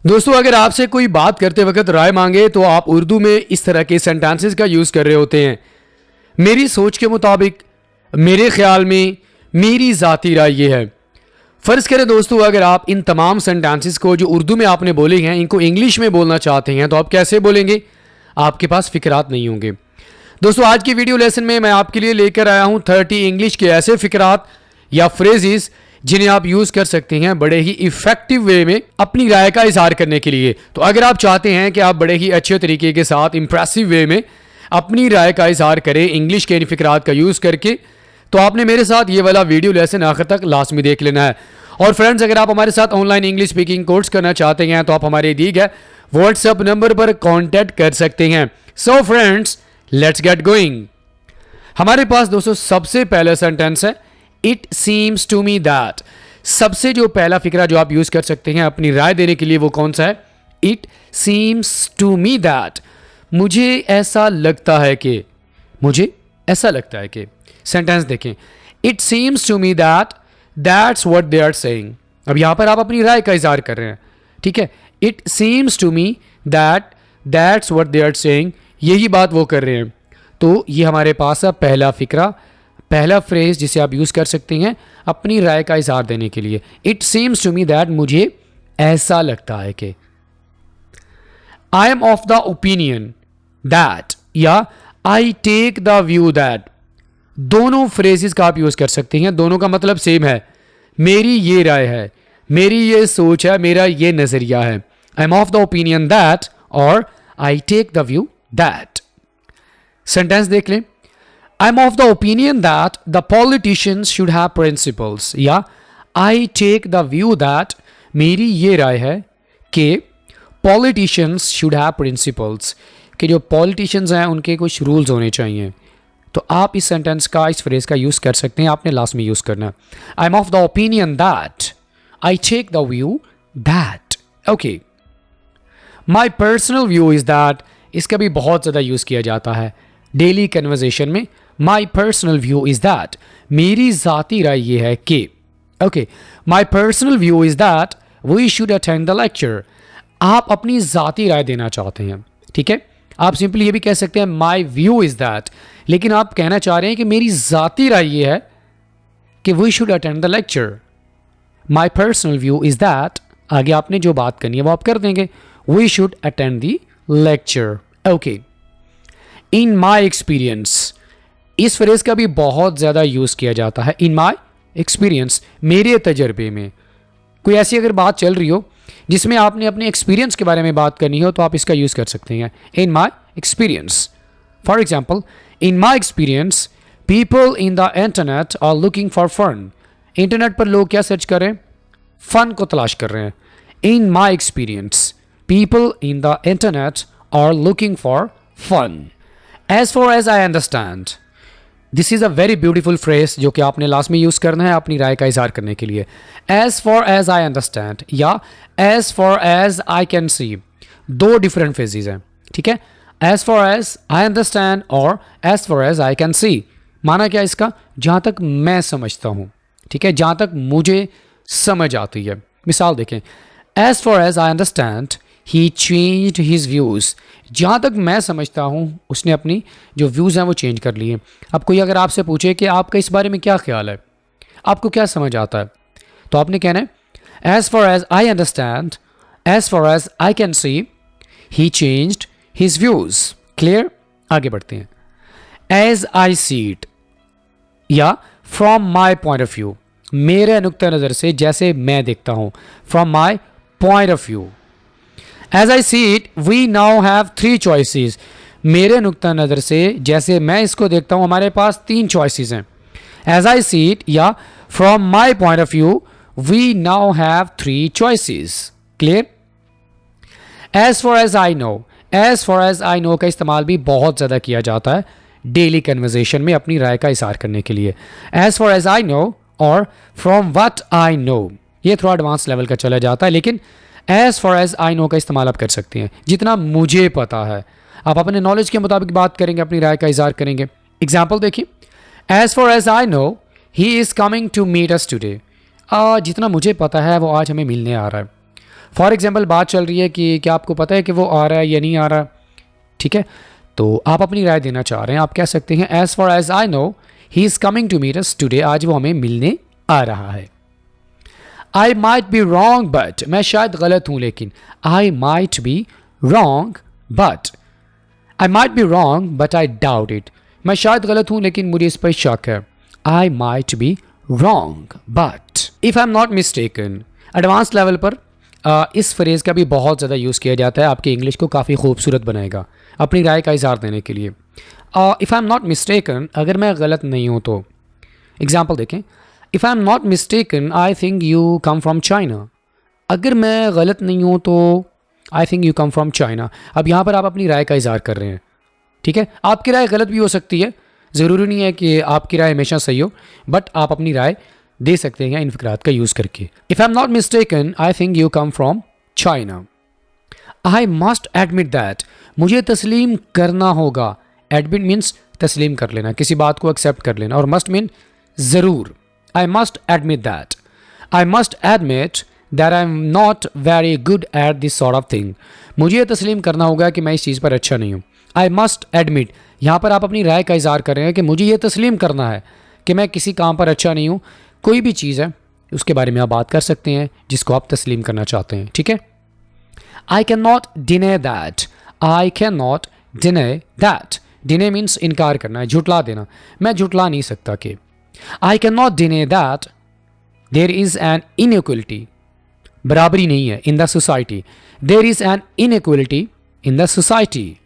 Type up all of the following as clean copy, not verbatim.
दोस्तों, अगर आपसे कोई बात करते वक्त राय मांगे तो आप उर्दू में इस तरह के सेंटेंसेस का यूज़ कर रहे होते हैं। मेरी सोच के मुताबिक, मेरे ख्याल में, मेरी ज़ाती राय ये है। फ़र्ज़ करें दोस्तों, अगर आप इन तमाम सेंटेंसेस को जो उर्दू में आपने बोले हैं इनको इंग्लिश में बोलना चाहते हैं तो आप कैसे बोलेंगे? आपके पास फ़िक्रात नहीं होंगे। दोस्तों, आज की वीडियो लेसन में मैं आपके लिए लेकर आया हूँ 30 इंग्लिश के ऐसे फ़िक्रात या फ्रेजेस जिन्हें आप यूज़ कर सकते हैं बड़े ही इफ़ेक्टिव वे में अपनी राय का इज़हार करने के लिए। तो अगर आप चाहते हैं कि आप बड़े ही अच्छे तरीके के साथ इंप्रेसिव वे में अपनी राय का इज़हार करें इंग्लिश के इन फ़िक्रात का यूज़ करके, तो आपने मेरे साथ ये वाला वीडियो लेसन आखिर तक लाजमी देख लेना है। और फ्रेंड्स, अगर आप हमारे साथ ऑनलाइन इंग्लिश स्पीकिंग कोर्स करना चाहते हैं तो आप हमारे दिए गए व्हाट्सएप नंबर पर कॉन्टैक्ट कर सकते हैं। So friends, let's get going. हमारे पास दोस्तों सबसे पहला सेंटेंस है it seems to me that. सबसे जो पहला फिक्रा जो आप यूज कर सकते हैं अपनी राय देने के लिए वो कौन सा है? It seems to me that. मुझे ऐसा लगता है कि, मुझे ऐसा लगता है कि। सेंटेंस देखें, it seems to me that that's what they are saying. अब यहां पर आप अपनी राय का इजहार कर रहे हैं, ठीक है। It seems to me that that's what they are saying, यही बात वो कर रहे हैं। तो ये हमारे पास है पहला फिक्रा, पहला फ्रेज जिसे आप यूज कर सकते हैं अपनी राय का इजहार देने के लिए। It seems to me that, मुझे ऐसा लगता है कि। I am of the opinion that या I take the view that. दोनों फ्रेजेस का आप यूज कर सकते हैं, दोनों का मतलब सेम है। मेरी ये राय है, मेरी ये सोच है, मेरा ये नजरिया है। I am of the opinion that और I take the view that. Sentence देख लें, I am of the opinion that the politicians should have principles या I take the view that, मेरी ये राय है कि पॉलिटिशियंस शुड हैव प्रिंसिपल्स, कि जो पॉलिटिशियंस हैं उनके कुछ रूल्स होने चाहिए। तो आप इस सेंटेंस का, इस फ्रेज का यूज कर सकते हैं, आपने लास्ट में यूज करना है। I am of the opinion that I take the view that. Okay, my personal view is that, इसका भी बहुत ज़्यादा यूज किया जाता है डेली कन्वर्जेशन में। My personal view is that, मेरी ज़ाती राय ये है कि। Okay, my personal view is that we should attend the lecture. आप अपनी ज़ाती राय देना चाहते हैं, ठीक है। आप सिंपली ये भी कह सकते हैं माई व्यू इज दैट, लेकिन आप कहना चाह रहे हैं कि मेरी ज़ाती राय ये है कि we should attend the lecture. My personal view is that, आगे आपने जो बात करनी है वो आप कर देंगे। We should attend the lecture. Okay, in my experience, इस फ्रेज का भी बहुत ज़्यादा यूज़ किया जाता है। इन माई एक्सपीरियंस, मेरे तजर्बे में। कोई ऐसी अगर बात चल रही हो जिसमें आपने अपने एक्सपीरियंस के बारे में बात करनी हो तो आप इसका यूज़ कर सकते हैं। In my experience, for example, in my experience people in the internet are looking for fun. Internet पर लोग क्या सर्च कर रहे हैं? फन को तलाश कर रहे हैं। In my experience people in the internet are looking for fun. As far as I understand, this is a very beautiful phrase जो कि आपने लास्ट में यूज़ करना है अपनी राय का इजहार करने के लिए। As far as I understand या as far as I can see, दो डिफरेंट फ्रेजेज हैं, ठीक है। As far as I understand और as far as I can see, माना क्या इसका? जहाँ तक मैं समझता हूँ, ठीक है, जहाँ तक मुझे समझ आती है। मिसाल देखें, As far as I understand he changed his views, जहाँ तक मैं समझता हूँ उसने अपनी जो व्यूज़ हैं वो चेंज कर लिए। अब कोई अगर आपसे पूछे कि आपका इस बारे में क्या ख्याल है, आपको क्या समझ आता है, तो आपने कहना है as far as I understand, as far as I can see, he changed his views। Clear? आगे बढ़ते हैं। as I see it या from my point of view, मेरे नुक्ता नज़र से जैसे मैं देखता हूँ, from my point of view। As I see it, we now have 3 choices। मेरे नुक्ता नज़र से जैसे मैं इसको देखता हूँ हमारे पास 3 choices हैं। As I see it या from my point of view, we now have 3 choices। Clear? As far as I know, as far as I know का इस्तेमाल भी बहुत ज़्यादा किया जाता है डेली कन्वर्जेशन में अपनी राय का इज़हार करने के लिए। As far as I know और from what I know, ये थोड़ा एडवांस लेवल का चला जाता है, लेकिन as far as I know का इस्तेमाल आप कर सकते हैं। जितना मुझे पता है, आप अपने नॉलेज के मुताबिक बात करेंगे, अपनी राय का इजहार करेंगे। एग्जाम्पल देखिए, as far as I know he is coming to meet us today. जितना मुझे पता है वो आज हमें मिलने आ रहा है। फॉर एग्जाम्पल बात चल रही है कि क्या आपको पता है कि वो आ रहा है या नहीं आ रहा, ठीक है, तो आप अपनी राय देना चाह रहे हैं, आप कह सकते हैं as far as I know he is coming to meet us today, आज वो हमें मिलने आ रहा है। I might be wrong but, मैं शायद गलत हूं लेकिन, I might be wrong but, I might be wrong but I doubt it, मैं शायद गलत हूं लेकिन मुझे इस पर शक है। I might be wrong but, if I am not mistaken, advance level पर इस फ्रेज़ का भी बहुत ज़्यादा यूज़ किया जाता है, आपकी इंग्लिश को काफ़ी खूबसूरत बनाएगा अपनी राय का इज़हार देने के लिए। If I am not mistaken, अगर मैं गलत नहीं हूँ तो, एग्जाम्पल देखें, if I am not mistaken I think you come from China, अगर मैं गलत नहीं हूँ तो I think you come from China. अब यहाँ पर आप अपनी राय का इज़हार कर रहे हैं, ठीक है, आपकी राय गलत भी हो सकती है, ज़रूरी नहीं है कि आपकी राय हमेशा सही हो, बट आप अपनी राय दे सकते हैं इन फ़करात का यूज़ करके। If I am not mistaken I think you come from China. I must admit that, मुझे तस्लीम करना होगा, एडमिट मीन्स तस्लीम कर लेना, किसी बात को एक्सेप्ट कर लेना, और मस्ट मीन ज़रूर। I must admit that, I must admit that I am not very good at this sort of thing, मुझे ये तस्लीम करना होगा कि मैं इस चीज़ पर अच्छा नहीं हूँ। आई मस्ट एडमिट, यहाँ पर आप अपनी राय का इज़हार कर रहे हैं कि मुझे ये तस्लीम करना है कि मैं किसी काम पर अच्छा नहीं हूँ, कोई भी चीज़ है उसके बारे में आप बात कर सकते हैं जिसको आप तस्लीम करना चाहते हैं, ठीक है। I can not deny that, I can not deny that, deny means इनकार करना है, झुटला देना, मैं झुटला नहीं सकता कि। I can not deny that there is an inequality, बराबरी नहीं है, in the society, there is an inequality in the society.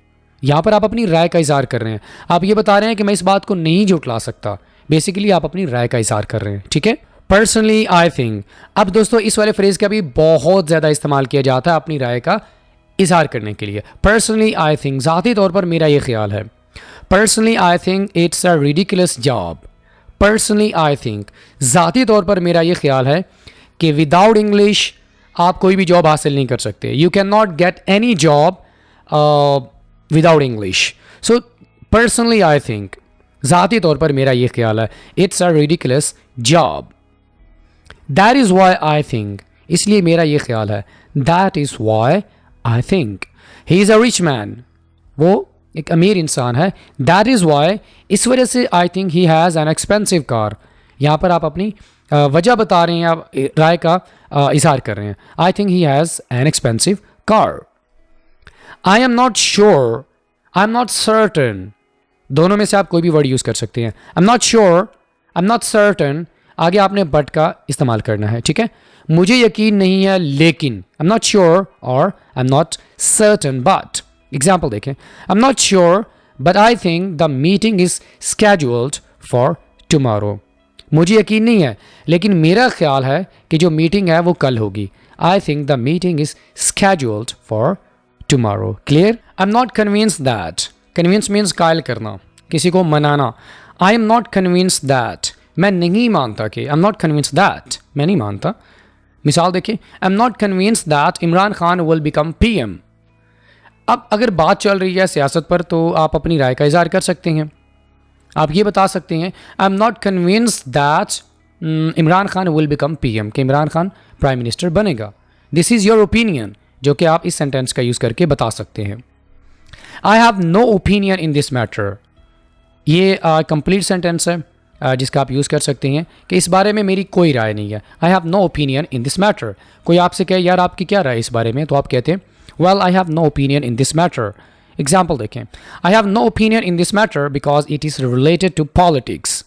यहाँ पर आप अपनी राय का इज़हार कर रहे हैं, आप ये बता रहे हैं कि मैं इस बात को नहीं झुटला सकता, बेसिकली आप अपनी राय का इज़हार कर रहे हैं, ठीक है। पर्सनली आई थिंक, अब दोस्तों इस वाले फ्रेज का भी बहुत ज़्यादा इस्तेमाल किया जाता है अपनी राय का इज़हार करने के लिए। पर्सनली आई थिंक, ज़ाती तौर पर मेरा ये ख्याल है। Personally I think it's a ridiculous job, personally I think, ज़ाती तौर पर मेरा ये ख्याल है कि विदाउट इंग्लिश आप कोई भी जॉब हासिल नहीं कर सकते, you can not get any job without English. So personally I think, ज़ाती तौर पर मेरा ये ख्याल है, it's a ridiculous job. That is why I think, इसलिए मेरा ये ख्याल है, that is why I think he is a rich man, वो एक अमीर इंसान है, दैट इज़ वाई, इस वजह से I think he has an expensive car. यहाँ पर आप अपनी वजह बता रहे हैं, आप राय का इजहार कर रहे हैं। I think he has an expensive car. I am not sure, I am not certain, दोनों में से आप कोई भी वर्ड यूज़ कर सकते हैं। आई am not sure, I am not certain, आगे आपने बट का इस्तेमाल करना है, ठीक है। मुझे यकीन नहीं है लेकिन, आई एम नॉट श्योर और I am not certain but. Example देखें, I am not sure but I think the meeting is scheduled for tomorrow. मुझे यकीन नहीं है लेकिन मेरा ख्याल है कि जो मीटिंग है वो कल होगी। आई think the meeting is scheduled for tomorrow. Clear? I am not convinced that, convince means कायल करना, किसी को मनाना। आई एम नॉट कन्विंस्ड दैट, मैं नहीं मानता कि, I am not convinced that, मैं नहीं मानता। मिसाल देखिए, आई am not convinced that Imran Khan will become PM. अब अगर बात चल रही है सियासत पर तो आप अपनी राय का इजहार कर सकते हैं। आप ये बता सकते हैं, आई am not convinced that Imran Khan will become PM, कि इमरान खान प्राइम मिनिस्टर बनेगा। दिस इज़ योर ओपिनियन, जो कि आप इस सेंटेंस का यूज़ करके बता सकते हैं। I have no opinion in this matter, ये कंप्लीट सेंटेंस है जिसका आप यूज़ कर सकते हैं कि इस बारे में मेरी कोई राय नहीं है। I have no opinion in this matter. कोई आपसे कहे यार आपकी क्या राय इस बारे में, तो आप कहते हैं well I have no opinion in this matter. Example देखें, I have no opinion in this matter because it is related to politics.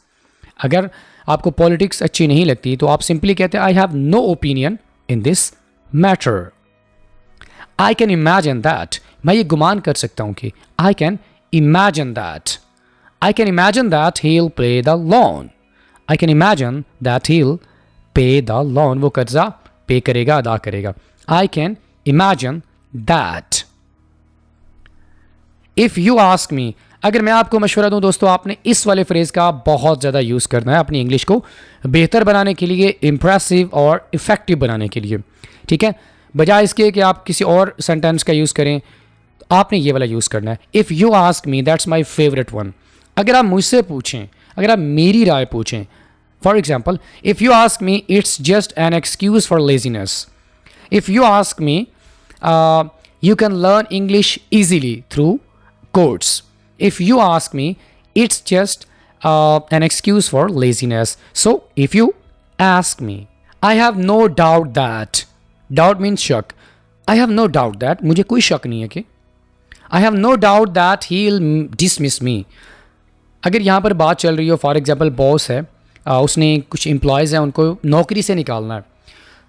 अगर आपको पॉलिटिक्स अच्छी नहीं लगती तो आप सिंपली कहते हैं I have no opinion in this matter. I can imagine that, मैं ये गुमान कर सकता हूँ कि, I can imagine that, I can imagine that he'll pay the loan. I can imagine that he'll pay the loan. वो कर्जा पे करेगा, अदा करेगा। I can imagine that. If you ask me, अगर मैं आपको मशवरा दूं दोस्तों, आपने इस वाले फ्रेज का बहुत ज़्यादा यूज़ करना है अपनी इंग्लिश को बेहतर बनाने के लिए, इम्प्रेसिव और इफ़ेक्टिव बनाने के लिए, ठीक है। बजाय इसके कि आप किसी और सेंटेंस का यूज़ करें, आपने ये वाला यूज़ करना है। If you ask me, that's my favourite one. अगर आप मुझसे पूछें, अगर आप मेरी राय पूछें, for example, if you ask me it's just an excuse for laziness, If you ask me, you can learn English easily through quotes. If you ask me, it's just an excuse for laziness. So if you ask me, I have no doubt that, doubt means शक, I have no doubt that, मुझे कोई शक नहीं है कि, I have no doubt that he'll dismiss me. अगर यहाँ पर बात चल रही हो, फॉर एग्जाम्पल बॉस है, उसने कुछ एम्प्लॉयज़ हैं उनको नौकरी से निकालना है,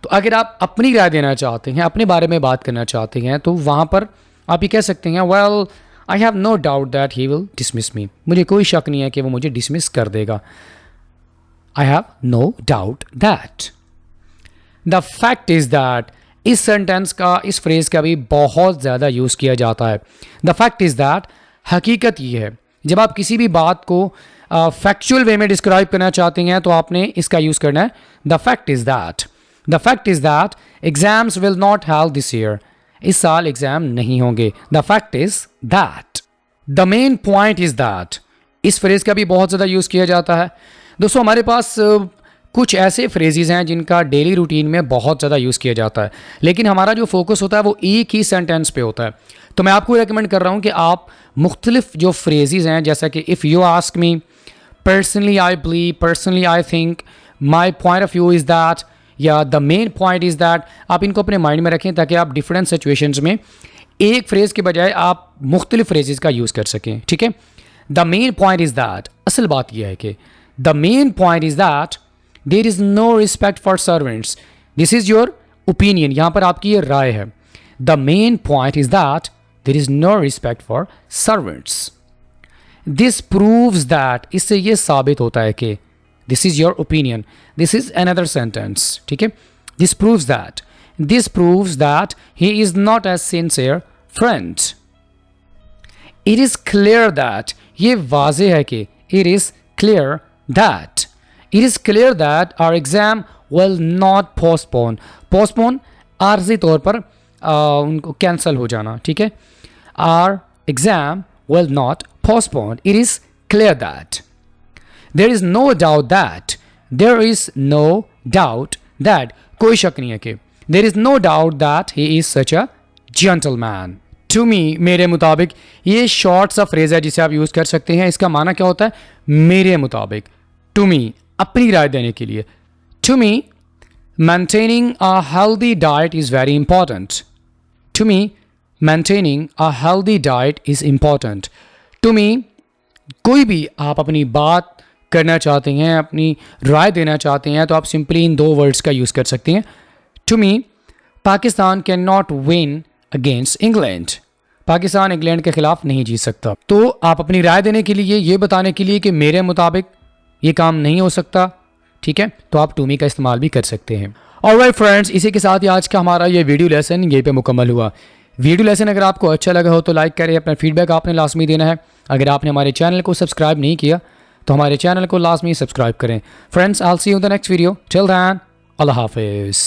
तो अगर आप अपनी राय देना चाहते हैं, अपने बारे में बात करना चाहते हैं, तो वहाँ पर आप ये कह सकते हैं, well I have no doubt that he will dismiss me, मुझे कोई शक नहीं है कि वो मुझे डिसमिस कर देगा. I have no doubt that. The fact is that, इस सेंटेंस का, इस फ्रेज़ का भी बहुत ज़्यादा यूज़ किया जाता है. द फैक्ट इज़ दैट, हकीकत ये है, जब आप किसी भी बात को फैक्चुअल वे में डिस्क्राइब करना चाहते हैं तो आपने इसका यूज़ करना है, the fact is that. The fact is that exams will not held this year, इस साल एग्जाम नहीं होंगे. The fact is that. The main point is that, इस फ्रेज़ का भी बहुत ज़्यादा यूज़ किया जाता है. दोस्तों हमारे पास कुछ ऐसे फ्रेजेस हैं जिनका डेली रूटीन में बहुत ज़्यादा यूज़ किया जाता है, लेकिन हमारा जो फोकस होता है वो एक ही सेंटेंस पे होता है. तो मैं आपको रेकमेंड कर रहा हूँ कि आप मुख्तलिफ जो फ्रेजेस हैं, जैसा कि if you ask me, personally I believe, personally I think, my point of view is that, या the main point is that, आप इनको अपने माइंड में रखें ताकि आप डिफरेंट सिचुएशंस में एक फ्रेज़ के बजाय आप मुख्तलिफ फ्रेजेस का यूज़ कर सकें. ठीक है. The main point is that, असल बात यह है कि the main point is that there is no respect for servants. This is your opinion, यहाँ पर आपकी ये राय है. The main point is that there is no respect for servants. This proves that, इससे ये साबित होता है कि, this is your opinion, this is another sentence. ठीक है. This proves that he is not as sincere friend. It is clear that, ये वाज़ेह है कि, it is clear that, it is clear that our exam will not postpone. postpone आर्जी तौर पर उनको cancel हो जाना. ठीक है. our exam will not postpone. it is clear that. there is no doubt that. there is no doubt that. कोई शक नहीं है कि, there is no doubt that he is such a gentleman. to me, मेरे मुताबिक, ये short सा phrase है जिसे आप यूज़ कर सकते हैं. इसका माना क्या होता है? मेरे मुताबिक. to me, अपनी राय देने के लिए. To me, maintaining a healthy diet is very important. To me, maintaining a healthy diet is important. To me, कोई भी आप अपनी बात करना चाहते हैं, अपनी राय देना चाहते हैं, तो आप सिंपली इन दो वर्ड्स का यूज़ कर सकते हैं. To me, Pakistan can not win against England. Pakistan England के खिलाफ नहीं जीत सकता. तो आप अपनी राय देने के लिए, ये बताने के लिए कि मेरे मुताबिक ये काम नहीं हो सकता, ठीक है, तो आप टू मी का इस्तेमाल भी कर सकते हैं. ऑलराइट फ्रेंड्स, इसी के साथ ही आज का हमारा ये वीडियो लेसन यहीं पे मुकम्मल हुआ. वीडियो लेसन अगर आपको अच्छा लगा हो तो लाइक करें, अपना फीडबैक आपने लाजमी देना है. अगर आपने हमारे चैनल को सब्सक्राइब नहीं किया तो हमारे चैनल को लाजमी सब्सक्राइब करें. Friends, I will see you in the next video. Till then, अल्लाह हाफिज़.